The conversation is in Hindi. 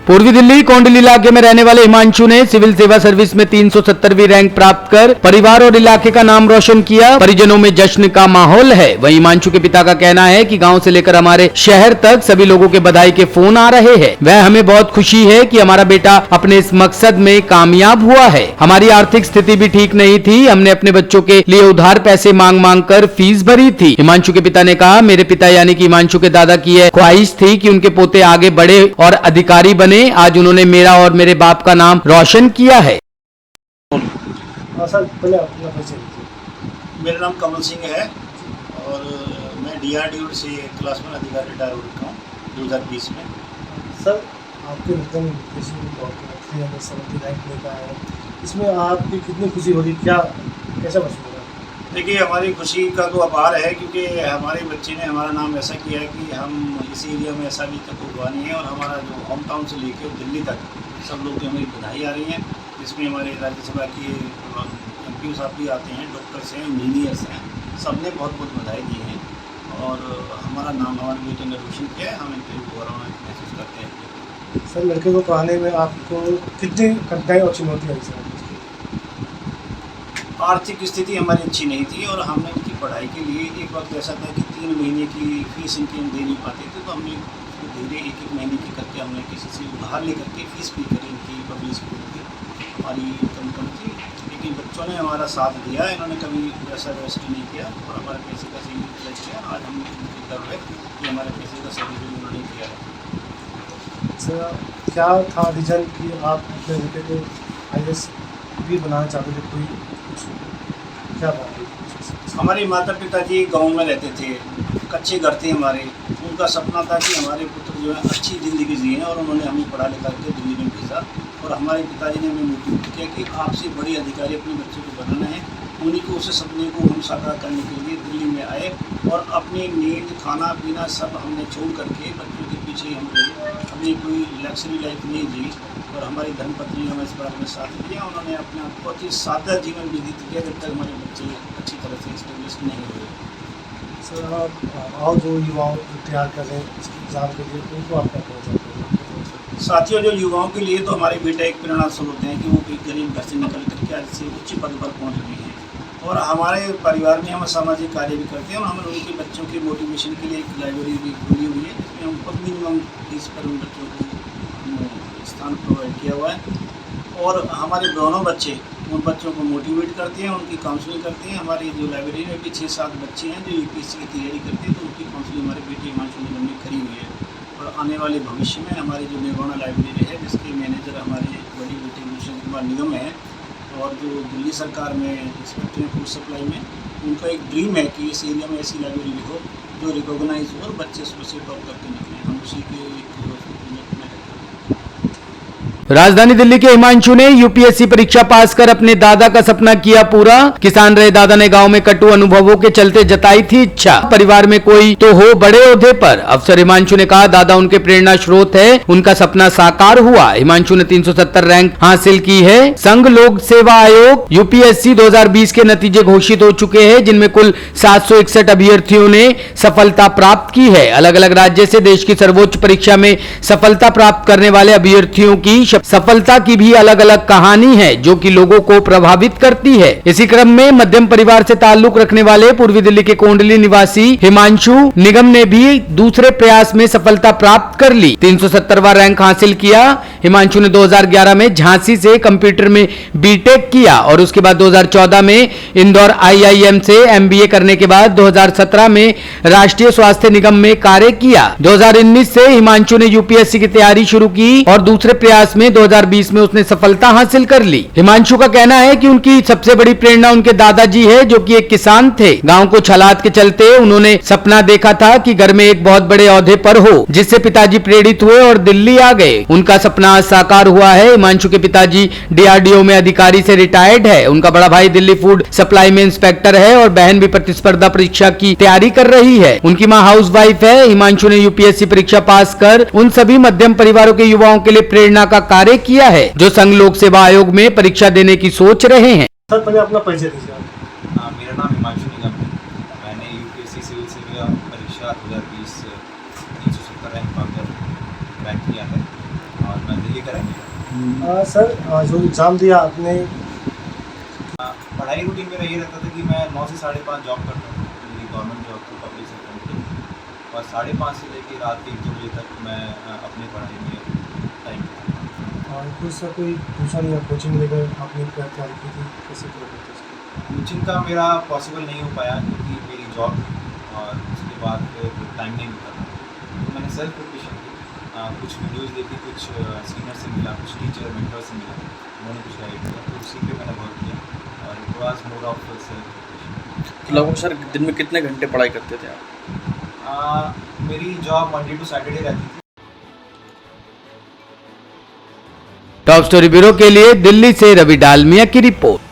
पूर्वी दिल्ली कोंडली इलाके में रहने वाले हिमांशु ने सिविल सेवा सर्विस में 370वीं रैंक प्राप्त कर परिवार और इलाके का नाम रोशन किया। परिजनों में जश्न का माहौल है। वहीं हिमांशु के पिता का कहना है कि गांव से लेकर हमारे शहर तक सभी लोगों के बधाई के फोन आ रहे हैं। वह हमें बहुत खुशी है कि हमारा बेटा अपने इस मकसद में कामयाब हुआ है। हमारी आर्थिक स्थिति भी ठीक नहीं थी। हमने अपने बच्चों के लिए उधार पैसे मांग मांग कर फीस भरी थी। हिमांशु के पिता ने कहा, मेरे पिता यानी कि हिमांशु के दादा की यह ख्वाहिश थी कि उनके पोते आगे बढ़े और अधिकारी बने। आज उन्होंने मेरा और मेरे बाप का नाम रोशन किया है। मेरा नाम कमल सिंह है और मैं DRDO से क्लास 1 अधिकारी रिटायर हो रखा हूँ 2020 में। सर, आपके निधन रैंक लेकर आए, इसमें आपकी कितनी खुशी हो रही, क्या कैसा महसूस हो रहा है? देखिए, हमारी खुशी का तो अपार है क्योंकि हमारे बच्चे ने हमारा नाम ऐसा किया है कि हम इस एरिया में ऐसा भी तक हुआ नहीं है और हमारा जो होम टाउन से लेकर दिल्ली तक सब लोग की हमें बधाई आ रही है। इसमें हमारे राज्यसभा के MP साहब भी आते हैं, डॉक्टर्स हैं, इंजीनियर्स हैं, सब ने बहुत बहुत बधाई दी है और हमारा नाम हमारे बेटे ने रोशन किया है। हम इनके गौरवान्वित महसूस करते हैं। सर, लड़के को पढ़ाने में आपको कितनी कठिनाई और चुनौती आई सर? आर्थिक स्थिति हमारी अच्छी नहीं थी और हमने इनकी पढ़ाई के लिए एक वक्त ऐसा था कि 3 महीने की फीस इनकी हम दे नहीं पाते थे, तो हमने धीरे 1-1 महीने की करके हमने किसी से उधार लेकर के फीस भी करी इनकी पब्लिक स्कूल की। हमारी कम थी लेकिन बच्चों ने हमारा साथ दिया। इन्होंने कभी पैसा वेस्ट नहीं किया और हमारे पैसे का सही यूटिलाइज किया। आज हम गर्व है कि हमारे पैसे का सही यूज उन्होंने किया है। सर, क्या था रीजन कि आप अपने बेटे को IAS भी बनाना चाहते थे? कोई क्या बात है? हमारे माता पिता जी गांव में रहते थे, कच्चे घर थे हमारे। उनका सपना था कि हमारे पुत्र जो है अच्छी ज़िंदगी जिए और उन्होंने हमें पढ़ा लिखा के दिल्ली में भेजा और हमारे पिताजी ने हमें मोटिवेट किया कि आपसे बड़ी अधिकारी अपने बच्चे को बनाना है। उन्हीं को उस सपने को हम साकार करने के लिए दिल्ली में आए और अपनी नींद, खाना पीना सब हमने छोड़ करके बच्चों के पीछे हम गए। हमने कोई लग्जरी लाइफ नहीं जी और हमारी धर्मपत्नी ने हमें इस बारे में साथ दिया। उन्होंने अपना बहुत ही सादा जीवन व्यतीत किया जब तक हमारे बच्चे अच्छी तरह से स्टेब्लिश नहीं हुए। सर, आप और जो युवाओं को तैयार कर रहे हैं इसके एग्ज़ाम के लिए, उनको आप क्या कहना चाहते हैं? साथियों, जो युवाओं के लिए तो हमारे बेटा एक प्रेरणा स्रोत हैं कि वो एक गरीब घर से निकल करके आज से उच्च पद पर पहुँच गए हैं और हमारे परिवार में हम सामाजिक कार्य भी करते हैं और हमने उनके बच्चों के मोटिवेशन के लिए एक लाइब्रेरी भी खोली हुई है जिसमें हम बहुत मिनिमम फीस पर उन बच्चों को स्थान प्रोवाइड किया हुआ है और हमारे दोनों बच्चे उन बच्चों को मोटिवेट करते हैं, उनकी काउंसलिंग करते हैं। हमारी जो लाइब्रेरी में भी 6-7 बच्चे हैं जो UPSC की तैयारी करते हैं, तो उनकी काउंसलिंग हमारे बेटे हिमांशु निगम ने करी हुई है और आने वाले भविष्य में हमारी जो निर्वाणा लाइब्रेरी है जिसके मैनेजर हमारे बड़ी बेटे भूषण कुमार निगम है और जो दिल्ली सरकार में इंस्पेक्टर हैं फूड सप्लाई में, उनका एक ड्रीम है कि इस एरिया में ऐसी लाइब्रेरी हो जो रिकॉग्नाइज हो और बच्चे उसमें से टॉप करके निकले। हम उसी के राजधानी दिल्ली के हिमांशु ने UPSC परीक्षा पास कर अपने दादा का सपना किया पूरा। किसान रहे दादा ने गांव में कटु अनुभवों के चलते जताई थी इच्छा परिवार में कोई तो हो बड़े ओहदे पर। अफसर हिमांशु ने कहा, दादा उनके प्रेरणा स्रोत है, उनका सपना साकार हुआ। हिमांशु ने 370 रैंक हासिल की है। संघ लोक सेवा आयोग UPSC 2020 के नतीजे घोषित हो चुके हैं जिनमें कुल 761 अभ्यर्थियों ने सफलता प्राप्त की है। अलग अलग राज्य से देश की सर्वोच्च परीक्षा में सफलता प्राप्त करने वाले अभ्यर्थियों की सफलता की भी अलग अलग कहानी है जो कि लोगों को प्रभावित करती है। इसी क्रम में मध्यम परिवार से ताल्लुक रखने वाले पूर्वी दिल्ली के कोंडली निवासी हिमांशु निगम ने भी दूसरे प्रयास में सफलता प्राप्त कर ली, 370वां रैंक हासिल किया। हिमांशु ने 2011 में झांसी से कंप्यूटर में BTech किया और उसके बाद 2014 में इंदौर IIM से MBA करने के बाद 2017 में राष्ट्रीय स्वास्थ्य निगम में कार्य किया। 2019 से हिमांशु ने UPSC की तैयारी शुरू की और दूसरे प्रयास में 2020 में उसने सफलता हासिल कर ली। हिमांशु का कहना है कि उनकी सबसे बड़ी प्रेरणा उनके दादाजी है जो कि एक किसान थे। गांव को हालात के चलते उन्होंने सपना देखा था कि घर में एक बहुत बड़े ओहदे पर हो, जिससे पिताजी प्रेरित हुए और दिल्ली आ गए। उनका सपना साकार हुआ है। हिमांशु के पिताजी DRDO में अधिकारी से रिटायर्ड है। उनका बड़ा भाई दिल्ली फूड सप्लाई में इंस्पेक्टर है और बहन भी प्रतिस्पर्धा परीक्षा की तैयारी कर रही है। उनकी मां हाउसवाइफ है। हिमांशु ने UPSC परीक्षा पास कर उन सभी मध्यम परिवारों के युवाओं के लिए प्रेरणा का कार्य किया है जो संघ लोक सेवा आयोग में परीक्षा देने की सोच रहे हैं। सर, पहले अपना परिचय दीजिए। मेरा नाम हिमांशु निगम है। मैंने UPSC सिविल जामिया परीक्षा 2020 370 रैंक पाकर क्रैक किया है और मैं दिल्ली का रहने वाला हूँ। सर जो एग्ज़ाम दिया आपने, पढ़ाई रूटीन मेरा ये रहता था कि मैं 9 से 5:30 जॉब करता था, मेरी गवर्नमेंट जॉब थी पब्लिक सेक्टर की, और 5:30 से लेकर रात के 1-2 बजे तक मैं अपनी पढ़ाई में टाइम देता। और कुछ सर कोई ट्यूशन या कोचिंग लेकर आपने क्या तैयारी की थी, कैसे क्या करते थे? कोचिंग का मेरा पॉसिबल नहीं हो पाया क्योंकि मेरी जॉब थी और उसके बाद टाइम नहीं मिलता था, तो मैंने सेल्फ प्रिपरेशन की। कुछ वीडियोस देखी, कुछ सीनियर से मिला, कुछ टीचर मेंटर से मिला, उन्होंने कुछ गाइड किया, तो उसी पे मैंने वर्क किया और it was more of self preparation. लगभग सर दिन में कितने घंटे पढ़ाई करते थे आप? मेरी जॉब मंडे टू सैटरडे रहती थी। टॉप स्टोरी ब्यूरो के लिए दिल्ली से रवि डालमिया की रिपोर्ट।